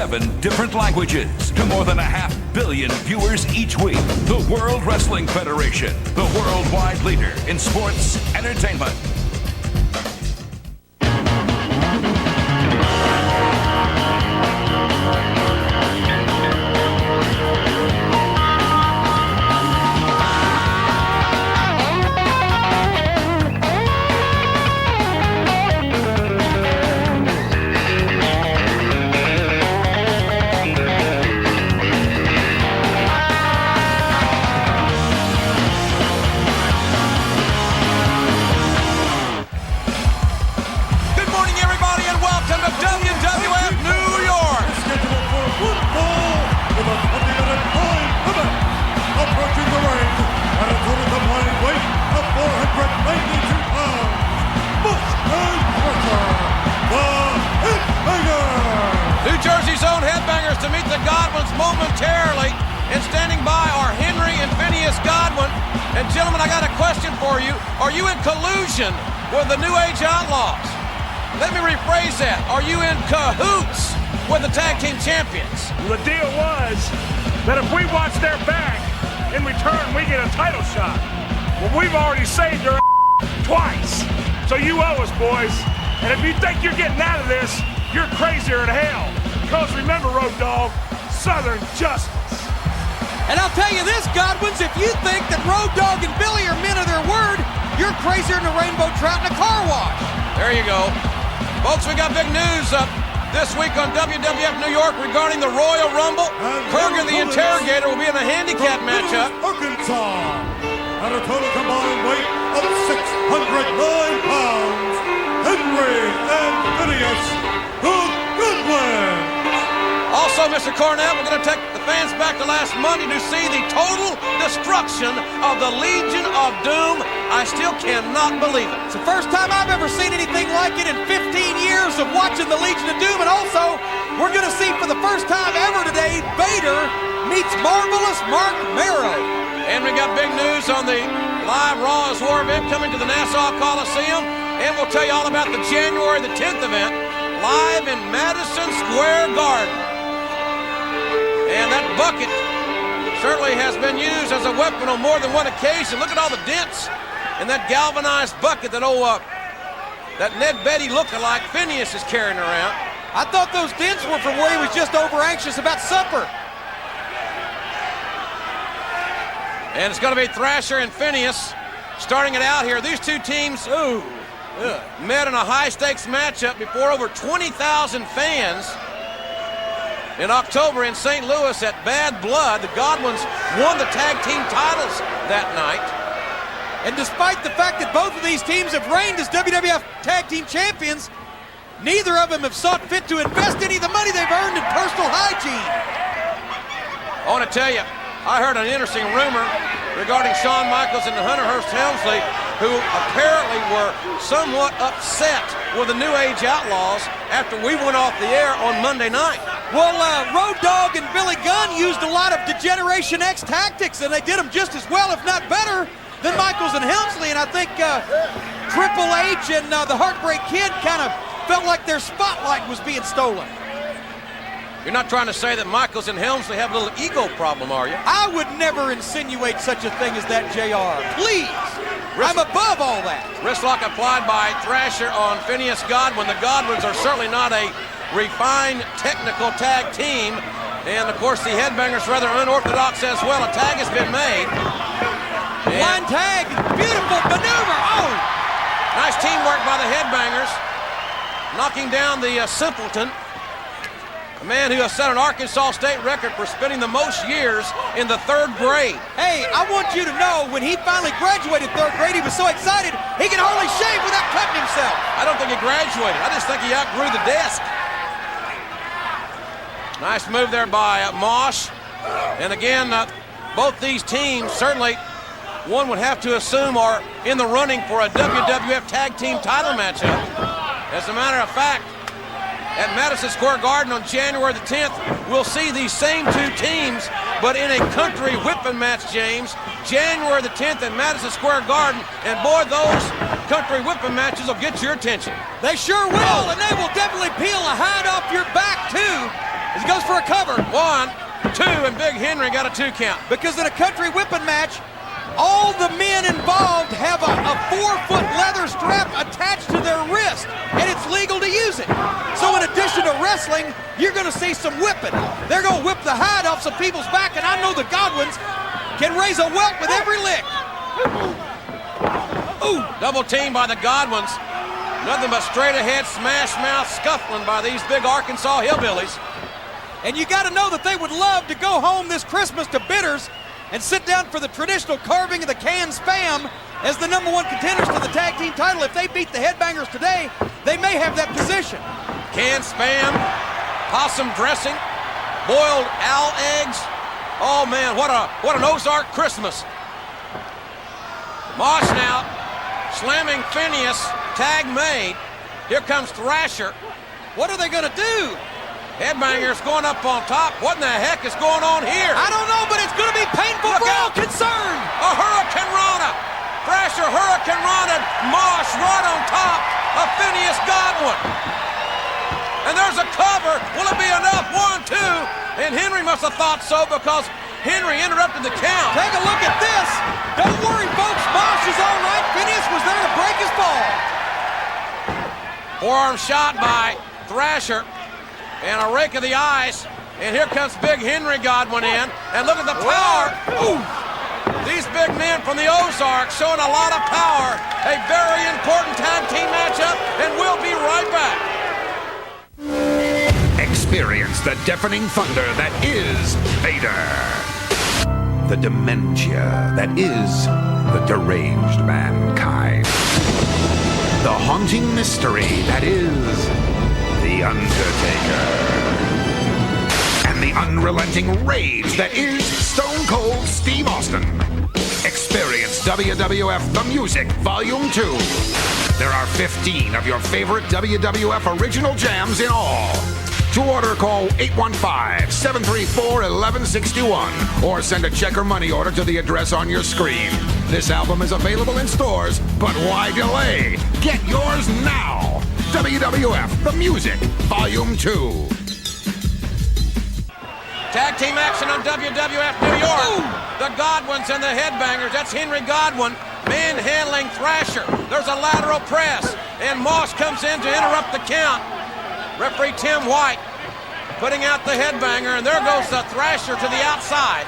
7 different languages to more than 500 million viewers each week. The World Wrestling Federation, the worldwide leader in sports entertainment. Headbangers to meet the Godwinns momentarily, and standing by are Henry and Phineas Godwinn. And gentlemen, I got a question for you. Are you in collusion with the New Age Outlaws? Let me rephrase that. Are you in cahoots with the tag team champions? Well, the deal was that if we watch their back, in return we get a title shot. Well, we've already saved their twice. So you owe us, boys. And if you think you're getting out of this, you're crazier than hell. Because remember, Road Dogg, Southern justice. And I'll tell you this, Godwinns, if you think that Road Dogg and Billy are men of their word, you're crazier than a rainbow trout in a car wash. There you go. Folks, we got big news up this week on WWF New York regarding the Royal Rumble. Kurrgan, the Interrogator, will be in a handicap matchup. Arkansas, at a total combined weight of 609 pounds, Henry and Phineas Godwinns. Also, Mr. Cornette, we're going to take the fans back to last Monday to see the total destruction of the Legion of Doom. I still cannot believe it. It's the first time I've ever seen anything like it in 15 years of watching the Legion of Doom. And also, we're going to see for the first time ever today, Vader meets Marvelous Marc Mero. And we got big news on the live Raw is War event coming to the Nassau Coliseum. And we'll tell you all about the January the 10th event live in Madison Square Garden. And that bucket certainly has been used as a weapon on more than one occasion. Look at all the dents in that galvanized bucket that that Ned Betty lookalike Phineas is carrying around. I thought those dents were from where he was just over anxious about supper. And it's going to be Thrasher and Phineas starting it out here. These two teams met in a high-stakes matchup before over 20,000 fans in October in St. Louis at Bad Blood. The Godwinns won the tag team titles that night. And despite the fact that both of these teams have reigned as WWF tag team champions, neither of them have sought fit to invest any of the money they've earned in personal hygiene. I want to tell you, I heard an interesting rumor regarding Shawn Michaels and Hunter Hearst Helmsley, who apparently were somewhat upset with the New Age Outlaws after we went off the air on Monday night. Well, Road Dogg and Billy Gunn used a lot of Degeneration X tactics, and they did them just as well, if not better, than Michaels and Helmsley. And I think Triple H and the Heartbreak Kid kind of felt like their spotlight was being stolen. You're not trying to say that Michaels and Helmsley have a little ego problem, are you? I would never insinuate such a thing as that, JR. Please. I'm above all that. Wristlock applied by Thrasher on Phineas Godwinn. The Godwinns are certainly not a refined technical tag team. And, of course, the Headbangers rather unorthodox as well. A tag has been made. Blind tag. Beautiful maneuver. Oh! Nice teamwork by the Headbangers. Knocking down the Simpleton. A man who has set an Arkansas State record for spending the most years in the 3rd grade. Hey, I want you to know, when he finally graduated 3rd grade, he was so excited, he can hardly shave without cutting himself. I don't think he graduated. I just think he outgrew the desk. Nice move there by Mosh. And again, both these teams, certainly one would have to assume, are in the running for a WWF Tag Team title matchup. As a matter of fact, at Madison Square Garden on January the 10th, we'll see these same two teams, but in a country whipping match, James. January the 10th at Madison Square Garden, and boy, those country whipping matches will get your attention. They sure will, and they will definitely peel a hide off your back, too. as he goes for a cover. 1, 2, and Big Henry got a 2 count. Because in a country whipping match, all the men involved have a 4-foot leather strap attached to their wrist, and it's legal to use it. So in addition to wrestling, you're going to see some whipping. They're going to whip the hide off some people's back, and I know the Godwinns can raise a welt with every lick. Ooh, double team by the Godwinns. Nothing but straight ahead smash mouth scuffling by these big Arkansas hillbillies. And you got to know that they would love to go home this Christmas to Bitters and sit down for the traditional carving of the can spam as the #1 contenders to the tag team title. If they beat the Headbangers today, they may have that position. Can spam, possum dressing, boiled owl eggs. Oh man, what an Ozark Christmas. Mosh now slamming Phineas, tag made. Here comes Thrasher. What are they going to do? Headbangers going up on top. What in the heck is going on here? I don't know, but it's going to be painful for all concerned. A Hurricane Rana. Thrasher Hurricane Rana. Mosh right on top of Phineas Godwinn. And there's a cover. Will it be enough? 1, 2. And Henry must have thought so because Henry interrupted the count. Take a look at this. Don't worry, folks. Mosh is all right. Phineas was there to break his fall. Forearm shot by Thrasher. And a rake of the eyes. And here comes Big Henry Godwinn in. And look at the power. Ooh. These big men from the Ozarks showing a lot of power. A very important tag team matchup. And we'll be right back. Experience the deafening thunder that is Vader. The dementia that is the deranged mankind. The haunting mystery that is The Undertaker. And the unrelenting rage that is Stone Cold Steve Austin. Experience WWF The Music Volume 2. There are 15 of your favorite WWF original jams in all. To order, call 815-734-1161 or send a check or money order to the address on your screen. This album is available in stores, but why delay? Get yours now! WWF The Music Volume 2. Tag team action on WWF New York. Ooh. The Godwinns and the Headbangers. That's Henry Godwinn manhandling Thrasher. There's a lateral press, and Mosh comes in to interrupt the count. Referee Tim White putting out the Headbanger, and there goes the Thrasher to the outside.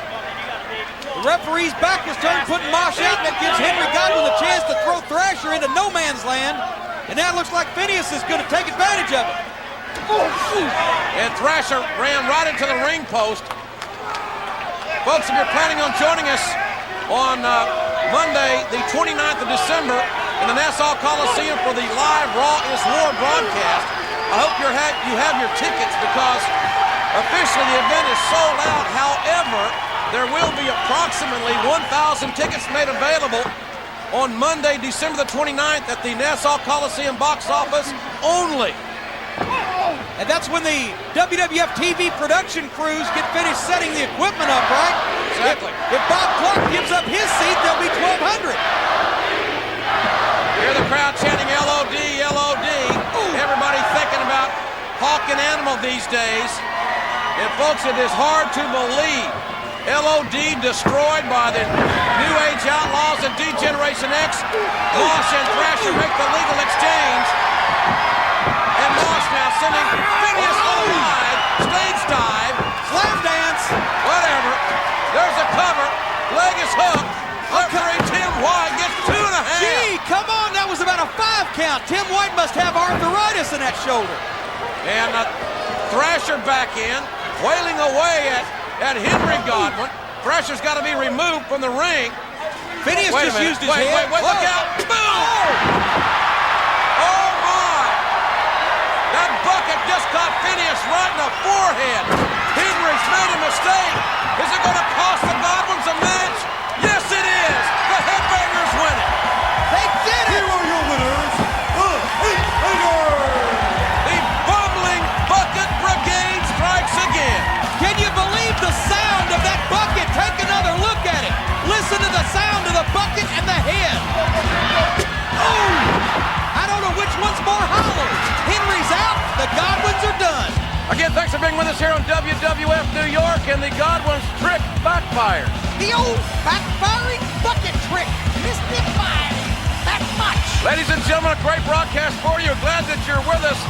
The referee's back was turned, putting Mosh out, and that gives Henry Godwinn the chance to throw Thrasher into no man's land. And now it looks like Phineas is going to take advantage of it. And Thrasher ran right into the ring post. Folks, if you're planning on joining us on Monday, the 29th of December in the Nassau Coliseum for the live Raw is War broadcast, I hope you have your tickets because officially the event is sold out. However, there will be approximately 1,000 tickets made available on Monday, December the 29th at the Nassau Coliseum box office only. And that's when the WWF TV production crews get finished setting the equipment up, right? Exactly. If Bob Clark gives up his seat, there'll be 1,200. Hear the crowd chanting LOD, LOD. Ooh. Everybody thinking about Hawk and Animal these days. And folks, it is hard to believe LOD destroyed by the New Age Outlaws and D-Generation X. Mosh and Thrasher make the legal exchange. And Mosh now sending Phineas wide, stage dive, slam dance, whatever. There's a cover, leg is hooked. Referee Tim White gets 2.5. Gee, come on, that was about a 5 count. Tim White must have arthritis in that shoulder. And Thrasher back in, wailing away at Henry Godwinn. Thrasher's got to be removed from the ring. Phineas just used his head. Wait, look out. Boom! Oh, my. That bucket just caught Phineas right in the forehead. Henry's made a mistake. Is it going to cost the Godwinns a match? Yes, it is. The Headbangers win it. They did it. Here are your winners, the Headbangers. The bumbling bucket brigade strikes again. Can you believe the sound of that bucket? Take another look at it. Listen to the sound of the bucket and the head. Oh! I don't know which one's more hollow. Henry's out. The Godwinns are done. Again, thanks for being with us here on WWF New York, and the Godwinns trick backfires. The old backfiring bucket trick. Mystified that much. Ladies and gentlemen, a great broadcast for you. Glad that you're with us.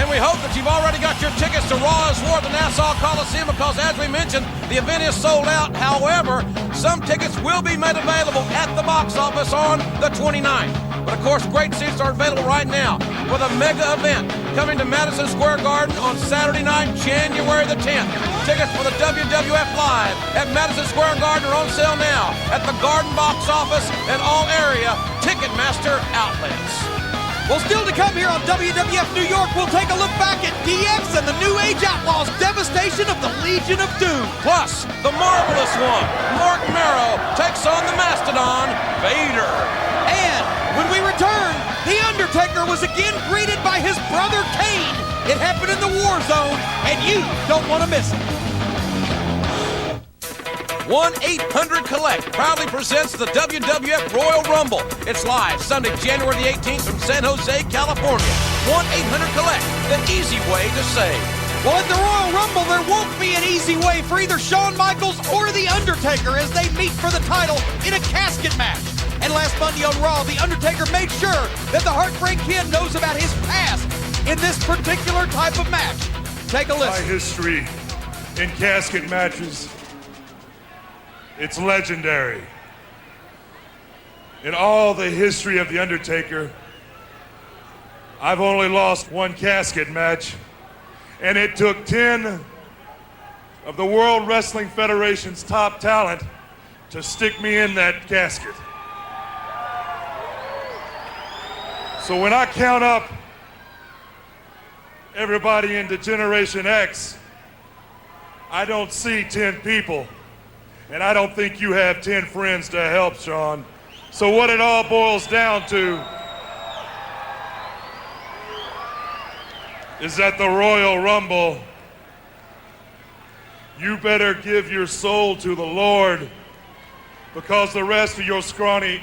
And we hope that you've already got your tickets to Raw is War at the Nassau Coliseum, because as we mentioned, the event is sold out. However, some tickets will be made available at the box office on the 29th. But of course, great seats are available right now with a mega event coming to Madison Square Garden on Saturday night, January the 10th. Tickets for the WWF Live at Madison Square Garden are on sale now at the Garden box office and all area Ticketmaster outlets. Well, still to come here on WWF New York, we'll take a look back at DX and the New Age Outlaws' devastation of the Legion of Doom. Plus, the marvelous one, Mero, takes on the Mastodon, Vader. And when we return, The Undertaker was again greeted by his brother Kane. It happened in the War Zone, and you don't want to miss it. 1-800-COLLECT proudly presents the WWF Royal Rumble. It's live Sunday, January the 18th from San Jose, California. 1-800-COLLECT, the easy way to save. Well, at the Royal Rumble, there won't be an easy way for either Shawn Michaels or The Undertaker as they meet for the title in a casket match. And last Monday on Raw, The Undertaker made sure that the Heartbreak Kid knows about his past in this particular type of match. Take a listen. My history in casket matches, it's legendary. In all the history of The Undertaker, I've only lost one casket match, and it took 10 of the World Wrestling Federation's top talent to stick me in that casket. So when I count up everybody into Generation X, I don't see 10 people. And I don't think you have 10 friends to help, Shawn. So what it all boils down to is that the Royal Rumble, you better give your soul to the Lord, because the rest of your scrawny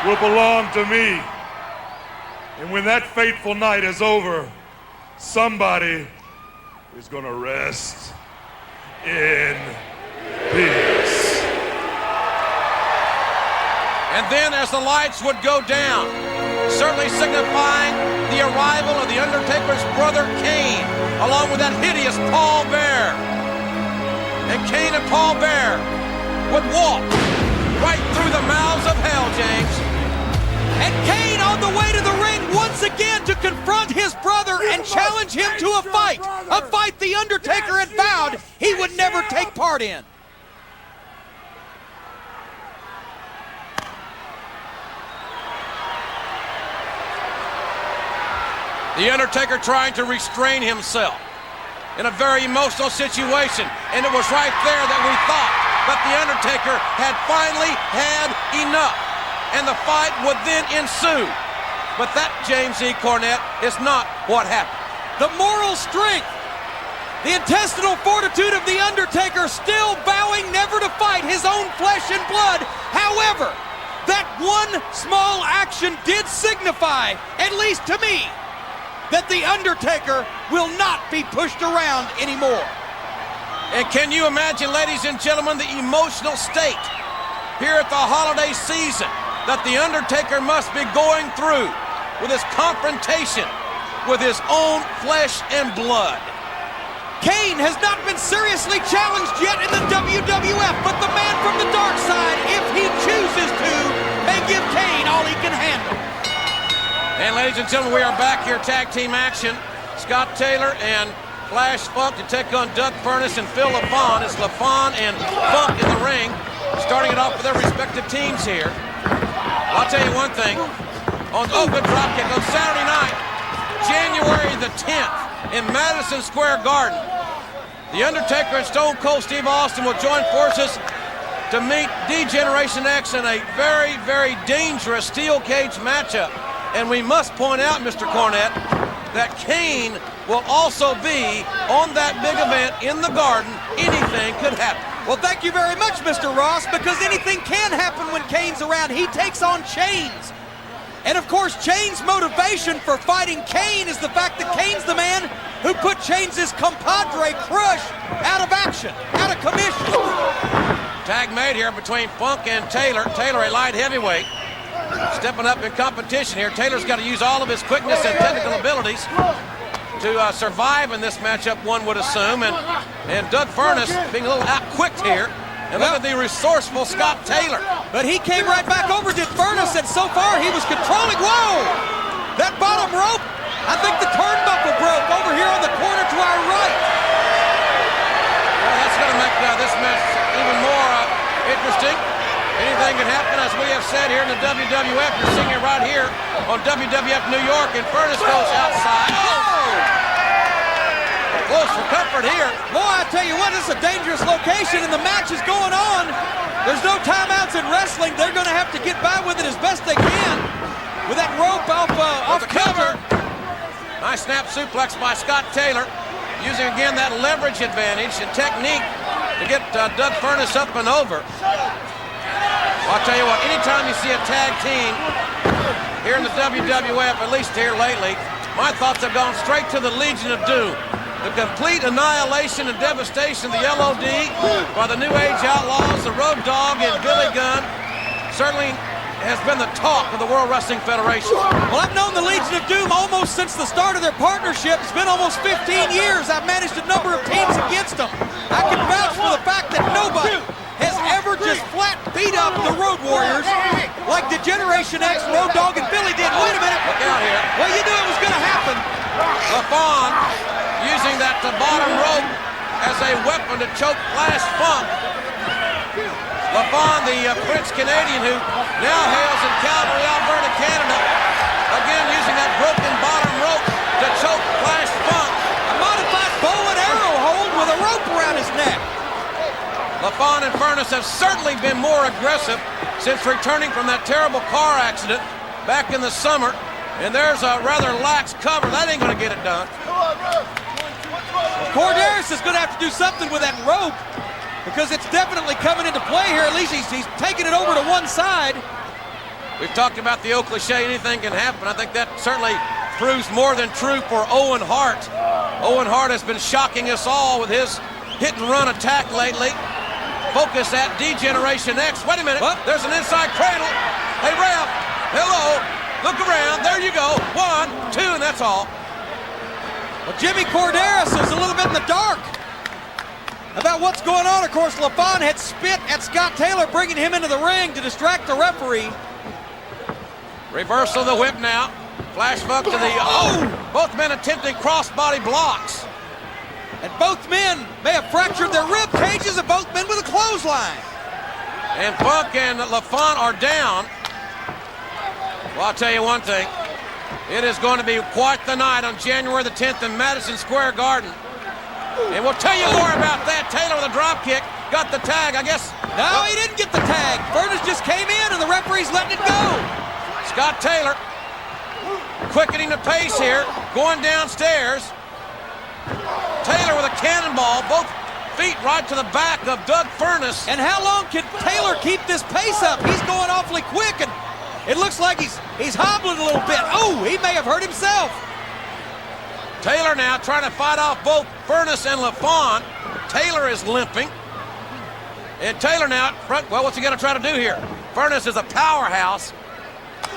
will belong to me. And when that fateful night is over, somebody is gonna rest in peace. And then as the lights would go down, certainly signifying the arrival of The Undertaker's brother Kane, along with that hideous Paul Bear. And Kane and Paul Bear would walk right through the mouths of hell, James. And Kane on the way to the ring once again to confront his brother and challenge him to a fight The Undertaker had vowed he would never take part in. The Undertaker trying to restrain himself in a very emotional situation, and it was right there that we thought that The Undertaker had finally had enough, and the fight would then ensue. But that, James E. Cornette, is not what happened. The moral strength, the intestinal fortitude of The Undertaker, still vowing never to fight his own flesh and blood. However, that one small action did signify, at least to me, that The Undertaker will not be pushed around anymore. And can you imagine, ladies and gentlemen, the emotional state here at the holiday season that The Undertaker must be going through with his confrontation with his own flesh and blood. Kane has not been seriously challenged yet in the WWF, but the man from the dark side, if he chooses to, may give Kane all he can handle. And ladies and gentlemen, we are back here, tag team action. Scott Taylor and Flash Funk to take on Doug Furnas and Phil LaFon. It's LaFon and Funk in the ring, starting it off with their respective teams here. I'll tell you one thing. Good drop kick on Saturday night, January the 10th in Madison Square Garden. The Undertaker and Stone Cold Steve Austin will join forces to meet D-Generation X in a very, very dangerous steel cage matchup. And we must point out, Mr. Cornette, that Kane will also be on that big event in the Garden. Anything could happen. Well, thank you very much, Mr. Ross, because anything can happen when Kane's around. He takes on chains. And of course, Chain's motivation for fighting Kane is the fact that Kane's the man who put Chain's compadre Crush out of action, out of commission. Tag made here between Funk and Taylor. Taylor, a light heavyweight, stepping up in competition here. Taylor's got to use all of his quickness and technical abilities to survive in this matchup, one would assume. And Doug Furnas being a little out-quicked here. And look at the resourceful Scott Taylor. But he came right back over, did Furnas, and so far he was controlling. Whoa! That bottom rope, I think the turnbuckle broke over here on the corner to our right. Well, that's going to make this match even more interesting. Anything can happen, as we have said here in the WWF. You're seeing it right here on WWF New York, and Furnas goes outside. Oh! Close for comfort here. Boy, I tell you what, this is a dangerous location, and the match is going on. There's no timeouts in wrestling. They're going to have to get by with it as best they can. With that rope off the cover. Nice snap suplex by Scott Taylor, using again that leverage advantage and technique to get Doug Furnas up and over. Well, I'll tell you what, anytime you see a tag team here in the WWF, at least here lately, my thoughts have gone straight to the Legion of Doom. The complete annihilation and devastation of the LOD by the New Age Outlaws, the Road Dogg, and Billy Gunn certainly has been the talk of the World Wrestling Federation. Well, I've known the Legion of Doom almost since the start of their partnership. It's been almost 15 years. I've managed a number of teams against them. I can vouch for the fact that nobody has ever just flat beat up the Road Warriors like the Generation X, Road Dogg, and Billy did. Wait a minute. Look out here. Well, you knew it was going to happen. LaFon using that bottom rope as a weapon to choke Flash Funk. LaFon, the French Canadian who now hails in Calgary, Alberta, Canada, again using that broken bottom rope to choke Flash Funk. A modified bow and arrow hold with a rope around his neck. LaFon and Furnas have certainly been more aggressive since returning from that terrible car accident back in the summer. And there's a rather lax cover. That ain't going to get it done. Corderis is going to have to do something with that rope because it's definitely coming into play here. At least he's taking it over to one side. We've talked about the old cliche, anything can happen. I think that certainly proves more than true for Owen Hart. Owen Hart has been shocking us all with his hit-and-run attack lately. Focus at D-Generation X. Wait a minute. What? There's an inside cradle. Hey, Ralph. Hello. Look around. There you go. 1, 2, and that's all. Well, Jimmy Corderis is a little bit in the dark about what's going on. Of course, LaFon had spit at Scott Taylor, bringing him into the ring to distract the referee. Reversal of the whip now. Flash Funk to the... Oh! Both men attempting crossbody blocks. And both men may have fractured their rib cages, and both men with a clothesline. And Funk and LaFon are down. Well, I'll tell you one thing. It is going to be quite the night on January the 10th in Madison Square Garden. And we'll tell you more about that. Taylor with a drop kick. Got the tag, I guess. No, he didn't get the tag. Furnas just came in, and the referee's letting it go. Scott Taylor quickening the pace here, going downstairs. Taylor with a cannonball, both feet right to the back of Doug Furnas. And how long can Taylor keep this pace up? He's going awfully quick, and it looks like he's hobbling a little bit. Oh, he may have hurt himself. Taylor now trying to fight off both Furnas and LaFon. Taylor is limping. And Taylor now, well, what's he going to try to do here? Furnas is a powerhouse.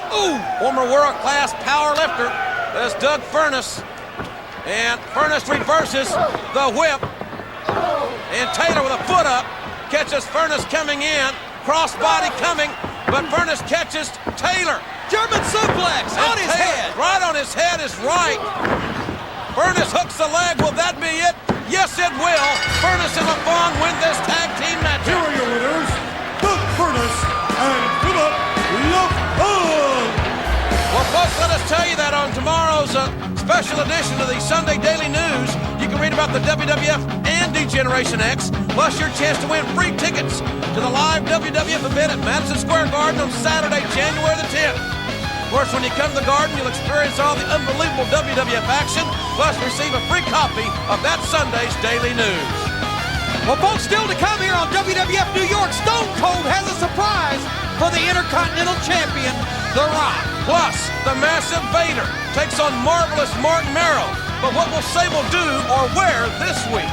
Ooh, former world-class power lifter. That's Doug Furnas. And Furnas reverses the whip. And Taylor with a foot up catches Furnas coming in. Crossbody coming, but Furnas catches Taylor. German suplex on his head. Right on his head is right. Furnas hooks the leg. Will that be it? Yes, it will. Furnas and LaFon win this tag team match. Here are your winners, Doug Furnas and Philip LaFon. Well, folks, let us tell you that on tomorrow's special edition of the Sunday Daily News, you can read about the WWF and D-Generation X, plus your chance to win free tickets to the live WWF event at Madison Square Garden on Saturday, January the 10th. Of course, when you come to the Garden, you'll experience all the unbelievable WWF action, plus receive a free copy of that Sunday's Daily News. Well, folks, still to come here on WWF New York, Stone Cold has a surprise for the Intercontinental Champion. The Rock. Plus, the massive Vader takes on marvelous Marc Mero. But what will Sable do or wear this week?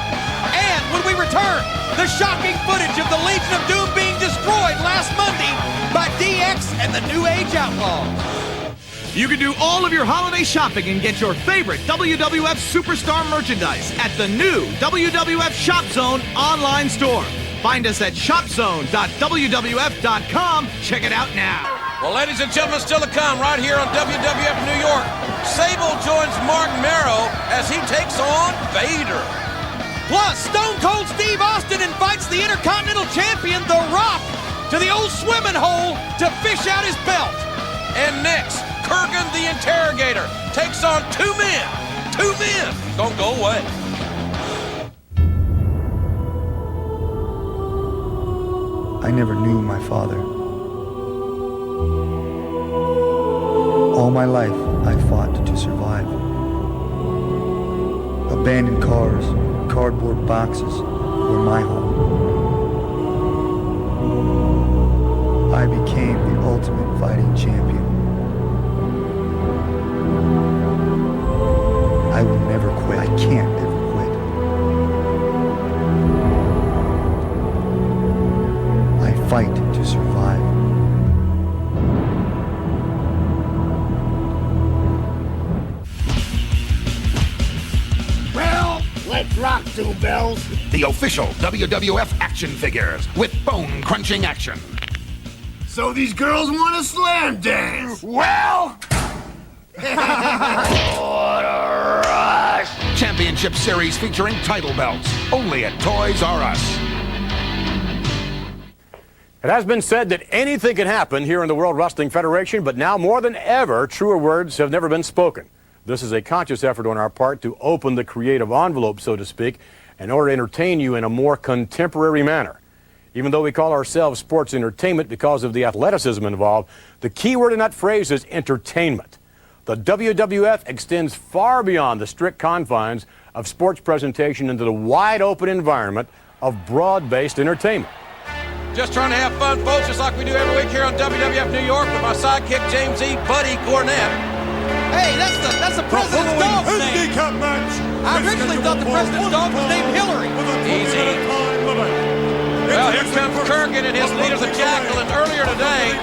And when we return, the shocking footage of the Legion of Doom being destroyed last Monday by DX and the New Age Outlaws. You can do all of your holiday shopping and get your favorite WWF Superstar merchandise at the new WWF Shop Zone online store. Find us at shopzone.wwf.com. Check it out now. Well, ladies and gentlemen, still to come right here on WWF New York. Sable joins Marc Mero as he takes on Vader. Plus, Stone Cold Steve Austin invites the Intercontinental Champion, The Rock, to the old swimming hole to fish out his belt. And next, Kurrgan the Interrogator takes on two men. Two men. Don't go away. I never knew my father. All my life, I fought to survive. Abandoned cars, cardboard boxes were my home. I became the ultimate fighting champion. I will never quit. I can't ever quit. I fight to survive. Well, let's rock, Two Bells. The official WWF action figures with bone-crunching action. So these girls want to slam dance? Well... what a rush! Championship Series featuring title belts. Only at Toys R Us. It has been said that anything can happen here in the World Wrestling Federation, but now more than ever, truer words have never been spoken. This is a conscious effort on our part to open the creative envelope, so to speak, in order to entertain you in a more contemporary manner. Even though we call ourselves sports entertainment because of the athleticism involved, the key word in that phrase is entertainment. The WWF extends far beyond the strict confines of sports presentation into the wide-open environment of broad-based entertainment. Just trying to have fun, folks, just like we do every week here on WWF New York with my sidekick, James E. Buddy Cornette. Hey, that's the president's dog's name. Handicap match. I originally thought the president's dog was named Hillary. Easy. Well, here comes Kurrgan and his leader, the Jackal, and earlier today,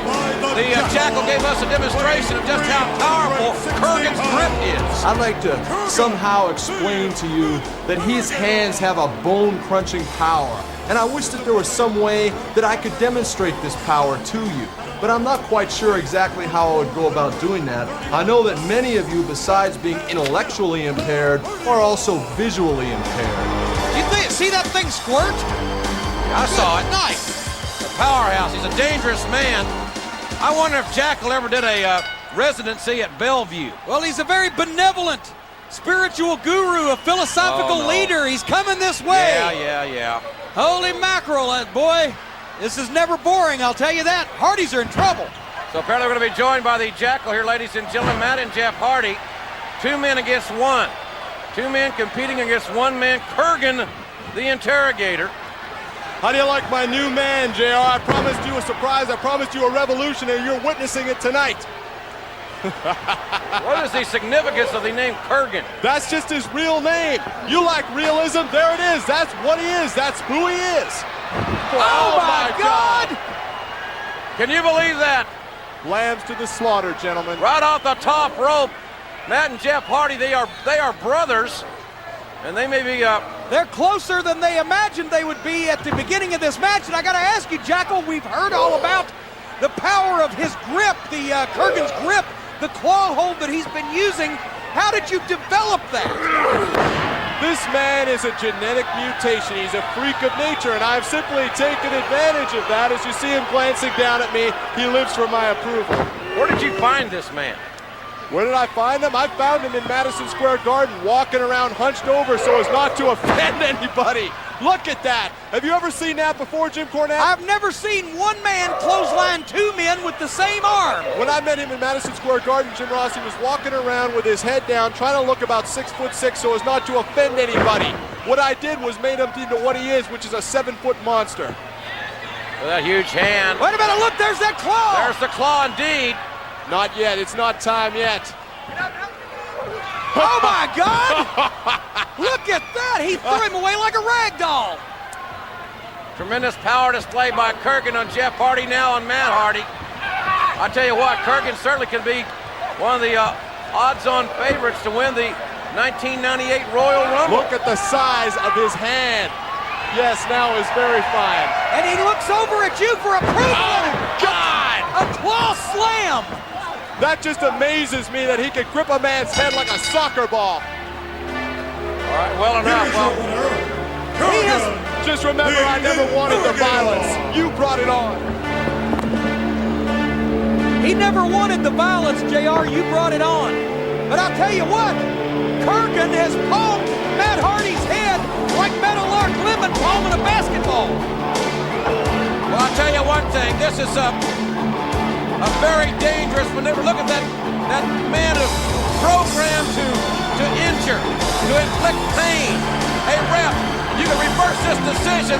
the Jackal gave us a demonstration of just how powerful Kurrgan's grip is. I'd like to somehow explain to you that his hands have a bone-crunching power. And I wish that there was some way that I could demonstrate this power to you. But I'm not quite sure exactly how I would go about doing that. I know that many of you, besides being intellectually impaired, are also visually impaired. You see that thing squirt? I saw it. Nice. A powerhouse. He's a dangerous man. I wonder if Jackal ever did a residency at Bellevue. Well, he's a very benevolent spiritual guru, a philosophical leader. He's coming this way. Yeah. Holy mackerel, boy. This is never boring, I'll tell you that. Hardys are in trouble. So apparently we're going to be joined by the Jackal here, ladies and gentlemen, Matt and Jeff Hardy. Two men against one. Two men competing against one man, Kurrgan, the Interrogator. How do you like my new man, JR? I promised you a surprise. I promised you a revolution, and you're witnessing it tonight. What is the significance of the name Kurrgan? That's just his real name. You like realism? There it is. That's what he is. That's who he is. Oh my God! Can you believe that? Lambs to the slaughter, gentlemen. Right off the top rope, Matt and Jeff Hardy, they are brothers, and they may be they're closer than they imagined they would be at the beginning of this match. And I got to ask you, Jackal, we've heard all about the power of his grip, the Kurrgan's grip, the claw hold that he's been using. How did you develop that? This man is a genetic mutation. He's a freak of nature, and I've simply taken advantage of that. As you see him glancing down at me, he lives for my approval. Where did you find this man? Where did I find him? I found him in Madison Square Garden, walking around hunched over so as not to offend anybody. Look at that. Have you ever seen that before, Jim Cornette? I've never seen one man clothesline two men with the same arm. When I met him in Madison Square Garden, Jim Ross, he was walking around with his head down, trying to look about 6'6" so as not to offend anybody. What I did was made him into what he is, which is a 7-foot monster. With that huge hand. Wait a minute, look, there's that claw. There's the claw indeed. Not yet. It's not time yet. Oh, my God! Look at that! He threw him away like a rag doll. Tremendous power display by Kurrgan on Jeff Hardy, now on Matt Hardy. I tell you what, Kurrgan certainly can be one of the odds-on favorites to win the 1998 Royal Rumble. Look at the size of his hand. Yes, now is very fine. And he looks over at you for approval. Oh, God! A claw slam. That just amazes me that he can grip a man's head like a soccer ball. All right, well enough. Just remember, I never wanted the violence. You brought it on. He never wanted the violence, JR. You brought it on. But I'll tell you what, Kurrgan has palmed Matt Hardy's head like Meadowlark lemon palming a basketball. Well, I'll tell you one thing. This is a very dangerous maneuver. Look at that man is programmed to injure, to inflict pain. Hey, ref, you can reverse this decision.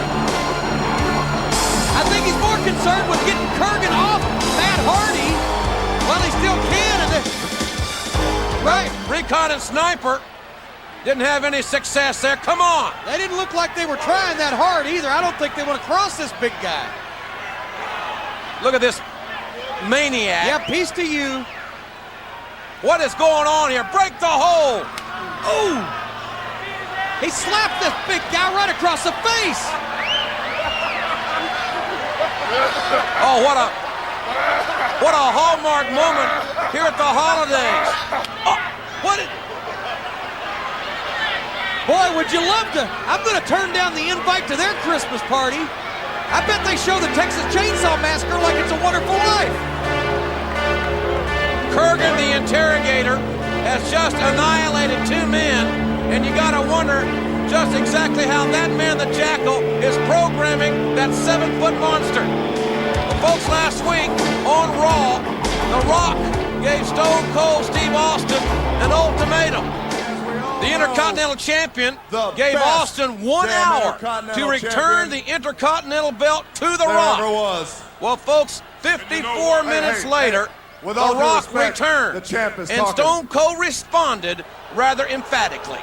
I think he's more concerned with getting Kurrgan off Matt Hardy while he still can. Right, Recon and Sniper didn't have any success there. Come on. They didn't look like they were trying that hard either. I don't think they want to cross this big guy. Look at this maniac. Yeah, peace to you. What is going on here? Break the hold. Ooh. He slapped this big guy right across the face. Oh, what a hallmark moment here at the holidays. Oh, Boy, would you love to. I'm going to turn down the invite to their Christmas party. I bet they show the Texas Chainsaw Massacre like It's a Wonderful Life. Kurrgan, the interrogator, has just annihilated two men, and you got to wonder just exactly how that man, the Jackal, is programming that 7-foot monster. Well, folks, last week on Raw, The Rock gave Stone Cold Steve Austin an ultimatum. The Intercontinental Champion gave Austin 1 hour to return the Intercontinental belt to The Rock. Well, folks, 54 minutes later, The Rock returned, and Stone Cold responded rather emphatically.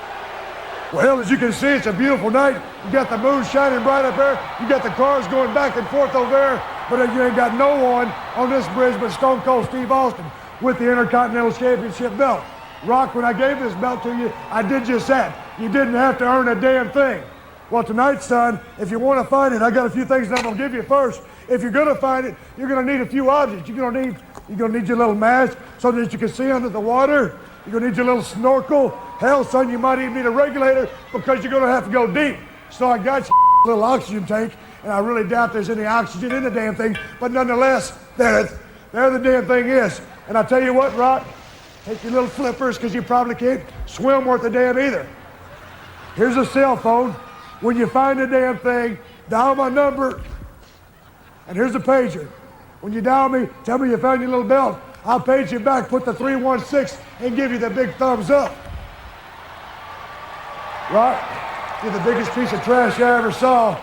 Well, as you can see, it's a beautiful night. You got the moon shining bright up there. You got the cars going back and forth over there. But you ain't got no one on this bridge but Stone Cold Steve Austin with the Intercontinental Championship belt. Rock, when I gave this belt to you, I did just that. You didn't have to earn a damn thing. Well, tonight, son, if you want to find it, I got a few things that I'm going to give you first. If you're going to find it, you're going to need a few objects. You're going to need your little mask so that you can see under the water. You're going to need your little snorkel. Hell, son, you might even need a regulator because you're going to have to go deep. So I got you a little oxygen tank, and I really doubt there's any oxygen in the damn thing. But nonetheless, there the damn thing is. And I tell you what, Rock, take your little flippers because you probably can't swim worth a damn either. Here's a cell phone. When you find the damn thing, dial my number. And here's a pager. When you dial me, tell me you found your little belt. I'll page you back, put the 316, and give you the big thumbs up. Rock, you're the biggest piece of trash I ever saw.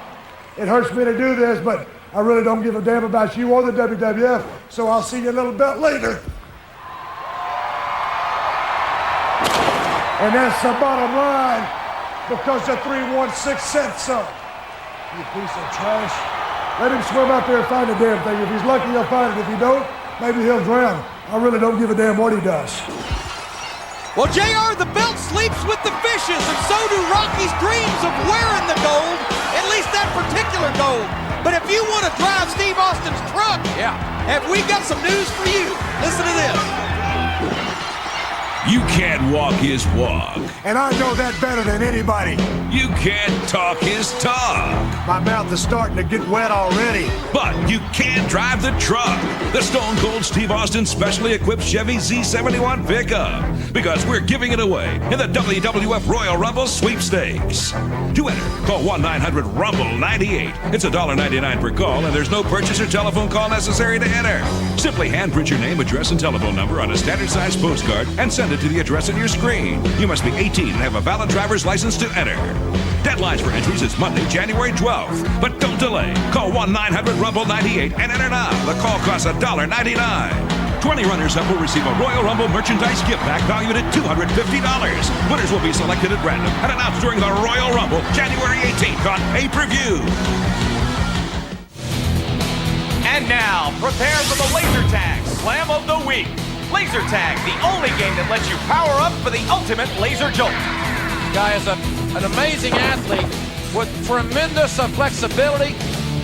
It hurts me to do this, but I really don't give a damn about you or the WWF, so I'll see your little belt later. And that's the bottom line, because the 316 said so. You piece of trash. Let him swim out there and find the damn thing. If he's lucky, he'll find it. If he don't, maybe he'll drown. I really don't give a damn what he does. Well, JR, the belt sleeps with the fishes, and so do Rocky's dreams of wearing the gold, at least that particular gold. But if you want to drive Steve Austin's truck, have we got some news for you. Listen to this. You can't walk his walk. And I know that better than anybody. You can't talk his talk. My mouth is starting to get wet already. But you can drive the truck. The Stone Cold Steve Austin specially equipped Chevy Z71 pickup. Because we're giving it away in the WWF Royal Rumble sweepstakes. To enter, call 1-900-RUMBLE-98. It's $1.99 per call, and there's no purchase or telephone call necessary to enter. Simply hand print your name, address, and telephone number on a standard-sized postcard and send it to the address on your screen. You must be 18 and have a valid driver's license to enter. Deadlines for entries is Monday, January 12th. But don't delay. Call 1-900-RUMBLE-98 and enter now. The call costs $1.99. 20 runners-up will receive a Royal Rumble merchandise gift pack valued at $250. Winners will be selected at random and announced during the Royal Rumble, January 18th on pay-per-view. And now, prepare for the Laser Tag Slam of the Week. Laser Tag, the only game that lets you power up for the ultimate laser jolt. Guy is an amazing athlete with tremendous flexibility,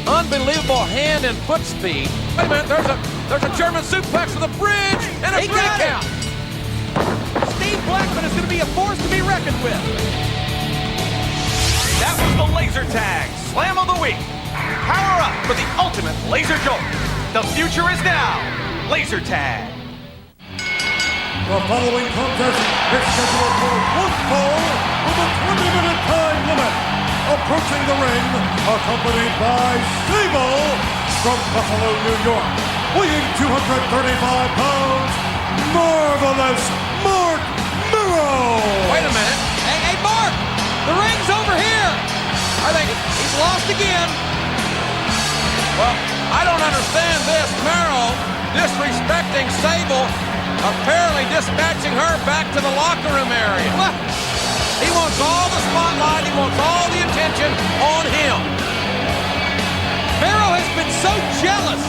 unbelievable hand and foot speed. Wait a minute, there's a German suplex with a bridge and a 3 count. Steve Blackman is going to be a force to be reckoned with. That was the Laser Tag Slam of the Week. Power up for the ultimate laser jolt. The future is now. Laser Tag. The following contest is scheduled for one fall with a 20-minute time limit. Approaching the ring, accompanied by Sable from Buffalo, New York, weighing 235 pounds, Marvelous Marc Mero. Wait a minute. Hey, Marc, the ring's over here. I think he's lost again. Well, I don't understand this. Mero disrespecting Sable, apparently dispatching her back to the locker room area. What? He wants all the spotlight, he wants all the attention on him. Mero has been so jealous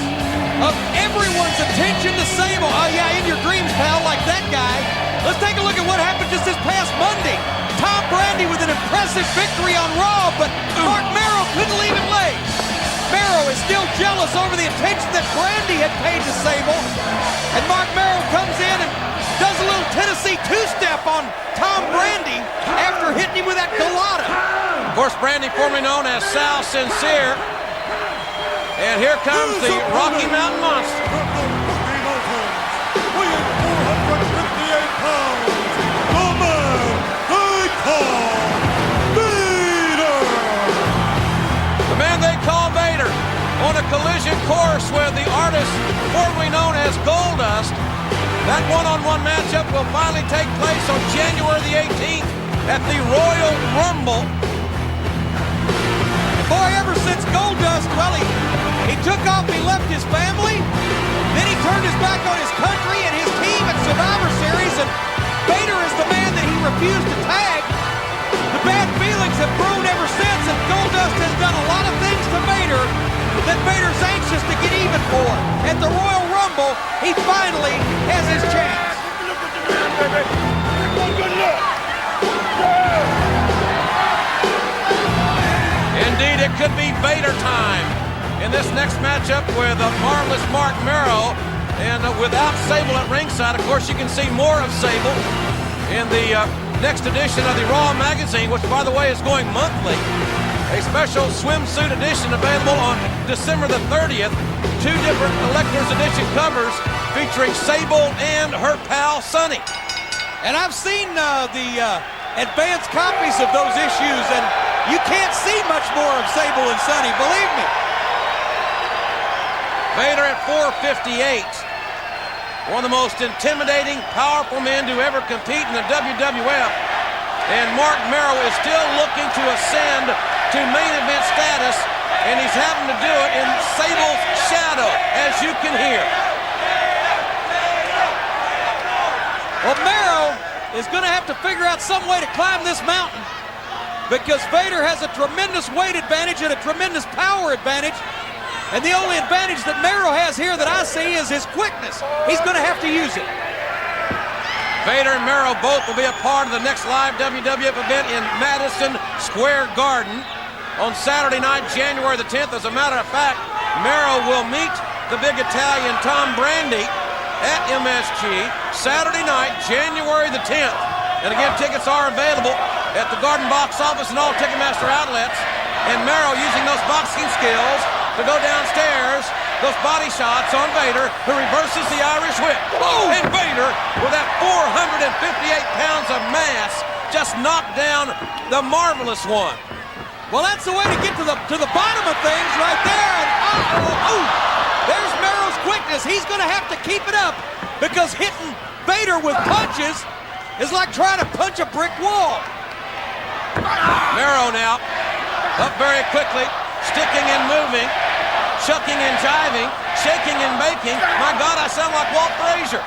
of everyone's attention to Sable. Oh yeah, in your dreams, pal, like that guy. Let's take a look at what happened just this past Monday. Tom Brandi with an impressive victory on Raw, but Marc Mero couldn't leave it late. Mero is still jealous over the attention that Brandi had paid to Sable. And Marc Mero comes in and does a little Tennessee two-step on Tom Brandi after hitting him with that Galata. Of course, Brandi, formerly known as Sal Sincere. And here comes the Rocky Mountain Monster. Weighing 458 pounds, the man they call Vader. The man they call Vader on a collision course with the artist formerly known as Goldust. That one-on-one matchup will finally take place on January the 18th at the Royal Rumble. Boy, ever since Goldust, well, he took off, he left his family, then he turned his back on his country and his team at Survivor Series, and Vader is the man that he refused to tag. The bad feelings have grown ever since, and Goldust has done a lot of things to Vader that Vader's anxious to get even for. At the Royal Rumble, he finally has his chance. Indeed, it could be Vader time in this next matchup with Marvelous Marc Mero. And without Sable at ringside, of course, you can see more of Sable in the next edition of the Raw magazine, which, by the way, is going monthly. A special swimsuit edition available on December the 30th. 2 different collector's edition covers featuring Sable and her pal Sonny. And I've seen the advanced copies of those issues, and you can't see much more of Sable and Sonny, believe me. Vader at 458. One of the most intimidating, powerful men to ever compete in the WWF. And Marc Mero is still looking to ascend to main event status, and he's having to do it in Sable's shadow, as you can hear. Well, Mero is going to have to figure out some way to climb this mountain, because Vader has a tremendous weight advantage and a tremendous power advantage. And the only advantage that Mero has here that I see is his quickness. He's going to have to use it. Vader and Mero both will be a part of the next live WWF event in Madison Square Garden on Saturday night, January the 10th. As a matter of fact, Mero will meet the big Italian Tom Brandi at MSG Saturday night, January the 10th. And again, tickets are available at the Garden box office and all Ticketmaster outlets. And Mero using those boxing skills to go downstairs, those body shots on Vader, who reverses the Irish whip. Oh! And Vader, with that 458 pounds of mass, just knocked down the Marvelous One. Well, that's the way to get to the bottom of things right there. And there's Mero's quickness. He's going to have to keep it up, because hitting Vader with punches is like trying to punch a brick wall. Mero now up very quickly, sticking and moving, chucking and jiving, shaking and baking. My God, I sound like Walt Frazier.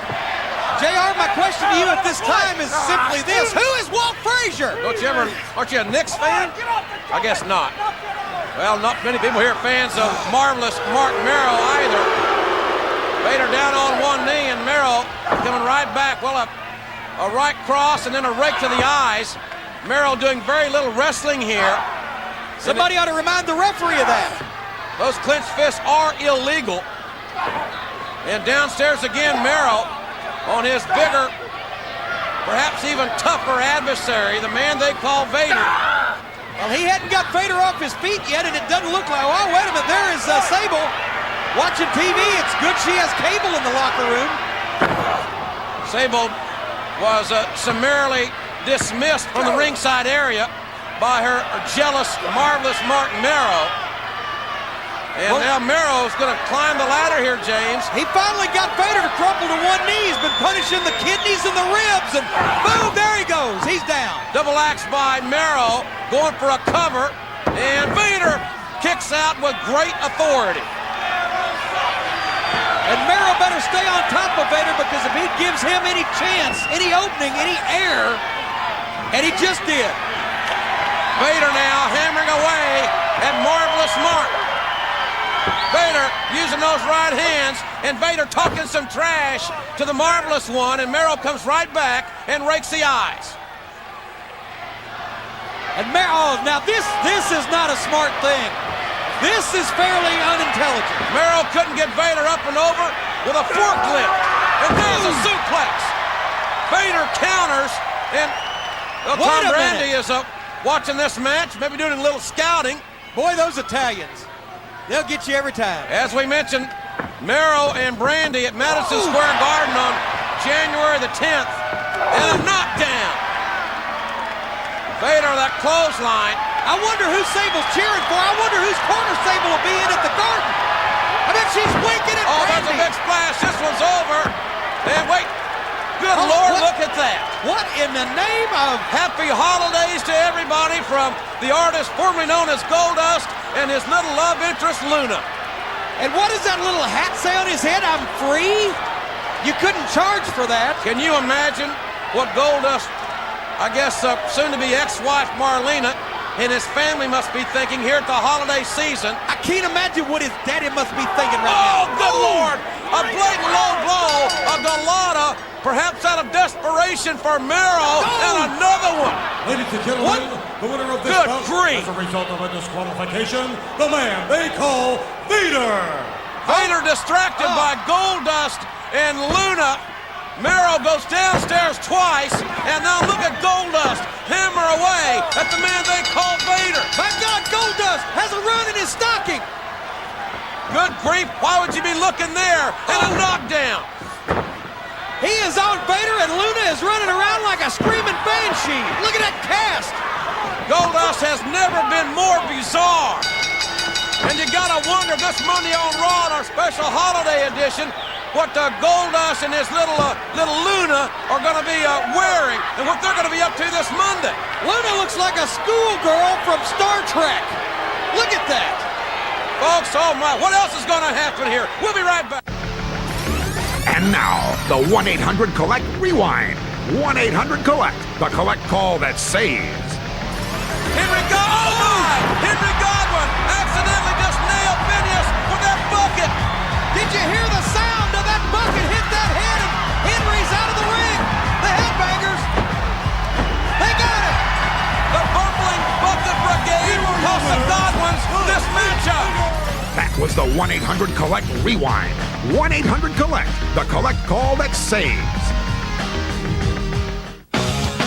JR, my question to you at this time is simply this. Who is Walt Frazier? Aren't you a Knicks fan? I guess not. Well, not many people here are fans of marvelous Marc Mero either. Vader down on one knee and Mero coming right back. Well, a right cross and then a rake to the eyes. Mero doing very little wrestling here. Somebody ought to remind the referee of that. Those clenched fists are illegal. And downstairs again, Mero on his bigger, perhaps even tougher adversary, the man they call Vader. Well, he hadn't got Vader off his feet yet, and it doesn't look like, oh, wait a minute, there is Sable watching TV. It's good she has cable in the locker room. Sable was summarily dismissed from the ringside area by her jealous, marvelous Marc Mero. And now Mero's going to climb the ladder here, James. He finally got Vader to crumple to one knee. He's been punishing the kidneys and the ribs, and boom, there he goes. He's down. Double axe by Mero, going for a cover, and Vader kicks out with great authority. And Mero better stay on top of Vader, because if he gives him any chance, any opening, any air, and he just did. Vader now hammering away at marvelous Marc. Vader using those right hands, and Vader talking some trash to the marvelous one, and Mero comes right back and rakes the eyes. And Mero, now this is not a smart thing. This is fairly unintelligent. Mero couldn't get Vader up and over with a forklift, and there's a suplex. Vader counters, and Tom Brandy is watching this match, maybe doing a little scouting. Boy, those Italians. They'll get you every time. As we mentioned, Mero and Brandy at Madison Square Garden on January the 10th. And a knockdown. Vader, that clothesline. I wonder who Sable's cheering for. I wonder whose corner Sable will be in at the Garden. I bet she's winking at Brandy. There's a big splash. This one's over. And wait. Good Lord, look at that. What in the name of... Happy holidays to everybody from the artist formerly known as Goldust and his little love interest, Luna. And what does that little hat say on his head? I'm free? You couldn't charge for that. Can you imagine what Goldust, I guess soon-to-be ex-wife Marlena, and his family must be thinking here at the holiday season? I can't imagine what his daddy must be thinking right now. Oh, good Lord! A blatant low blow, a Galata, perhaps out of desperation for Mero, and another one. Ladies and gentlemen, the winner of this bout as a result of a disqualification, the man they call Vader. Vader distracted by Goldust and Luna. Mero goes downstairs twice, and now look at Goldust hammer away at the man they call Vader. My God, Goldust has a run in his stocking. Good grief, why would you be looking there? And a knockdown. He is on Vader, and Luna is running around like a screaming banshee. Look at that cast. Goldust has never been more bizarre. And you gotta wonder this Monday on Raw, our special holiday edition, what Goldust and his little Luna are gonna be wearing, and what they're gonna be up to this Monday. Luna looks like a schoolgirl from Star Trek. Look at that. Folks, oh my, what else is gonna happen here? We'll be right back. And now, the 1-800-COLLECT Rewind. 1-800-COLLECT, the collect call that saves. Henry Godwinn accidentally just nailed Phineas with that bucket. Did you hear the sound of that bucket hit that head? And Henry's out of the ring. The Headbangers, they got it. The bumbling bucket brigade cost the Godwinns this matchup. That was the 1-800-COLLECT Rewind. 1-800-COLLECT, the collect call that saves.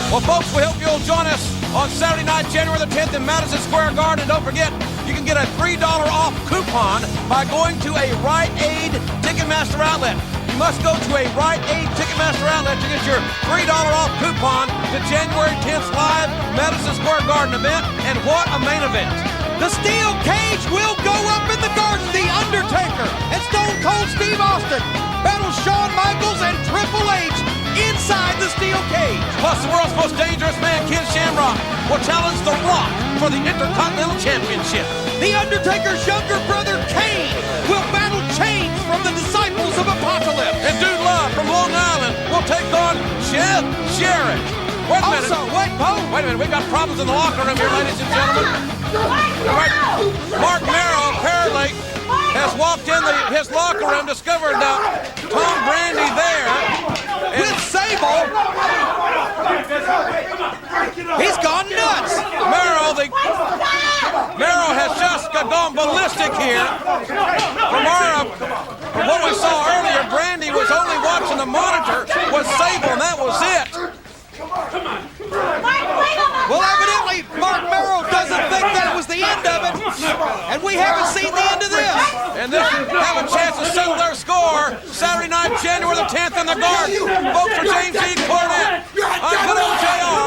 Well, folks, we hope you'll join us on Saturday night, January the 10th in Madison Square Garden. And don't forget, you can get a $3 off coupon by going to a Rite Aid Ticketmaster outlet. You must go to a Rite Aid Ticketmaster outlet to get your $3 off coupon to January 10th's live Madison Square Garden event. And what a main event. The steel cage will go up in the Garden. The Undertaker and Stone Cold Steve Austin battle Shawn Michaels and Triple H inside the steel cage. Plus, the world's most dangerous man, Ken Shamrock, will challenge The Rock for the Intercontinental Championship. The Undertaker's younger brother, Kane, will battle Chains from of the disciples of Apocalypse. And Dude Love from Long Island will take on Chef Jarrett. Wait a minute. Wait a minute. We've got problems in the locker room here, ladies and gentlemen. Marc Mero apparently has walked in his locker room, discovered Tom Brandy there. With Sable. He's gone nuts. Mero has just gone ballistic here. From what we saw earlier, Brandy was only watching the monitor with Sable, and that was it. Well, evidently, Marc Mero doesn't think that was the end of it, and we haven't seen the end of this. And this have a chance to settle their score Saturday night, January the 10th in the Garden. Folks, for James E. Cornette, I'm Good Old JR.